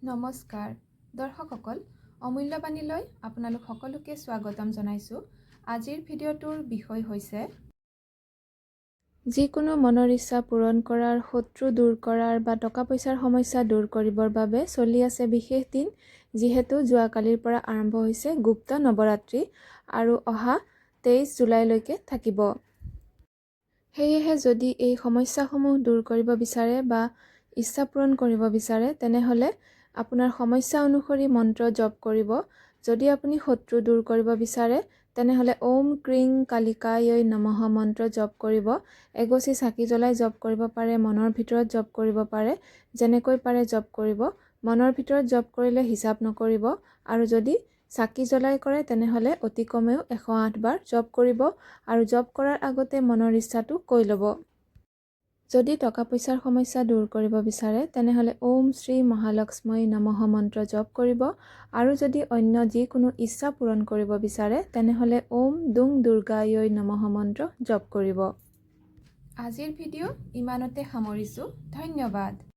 নমস্কাৰ দৰ্শকসকল অমূল্যবাণীলৈ আপোনালোক সকলোকে স্বাগতম জনাইছোঁ। আজিৰ ভিডিঅ'টোৰ বিষয় হৈছে যিকোনো মনৰ ইচ্ছা পূৰণ কৰাৰ, শত্ৰু দূৰ কৰাৰ বা টকা পইচাৰ সমস্যা দূৰ কৰিবৰ বাবে চলি আছে বিশেষ দিন, যিহেতু যোৱাকালিৰ পৰা আৰম্ভ হৈছে গুপ্ত নৱৰাত্ৰি আৰু অহা 23 জুলাইলৈকে থাকিব। সেয়েহে যদি এই সমস্যাসমূহ দূৰ কৰিব বিচাৰে বা ইচ্ছা পূৰণ কৰিব বিচাৰে তেনেহ'লে আপোনাৰ সমস্যা অনুসৰি মন্ত্ৰ জপ কৰিব। যদি আপুনি শত্ৰু দূৰ কৰিব বিচাৰে তেনেহ'লে ওম ক্ৰিং কালিকায় নমঃ মন্ত্ৰ জপ কৰিব। এগছি চাকি জ্বলাই জপ কৰিব পাৰে, মনৰ ভিতৰত জপ কৰিব পাৰে, যেনেকৈ পাৰে জপ কৰিব। মনৰ ভিতৰত জপ কৰিলে হিচাপ নকৰিব আৰু যদি চাকি জ্বলাই কৰে তেনেহ'লে অতি কমেও 108 বাৰ জপ কৰিব আৰু জপ কৰাৰ আগতে মনৰ ইচ্ছাটো কৈ ল'ব। যদি টকা পইচাৰ সমস্যা দূৰ কৰিব বিচাৰে তেনেহ'লে ওম শ্ৰী মহালক্ষ্মী নমঃ মন্ত্ৰ জপ কৰিব আৰু যদি অন্য যিকোনো ইচ্ছা পূৰণ কৰিব বিচাৰে তেনেহ'লে ওম দুং দুৰ্গায় নমঃ মন্ত্ৰ জপ কৰিব। আজিৰ ভিডিঅ' ইমানতে সামৰিছোঁ। ধন্যবাদ।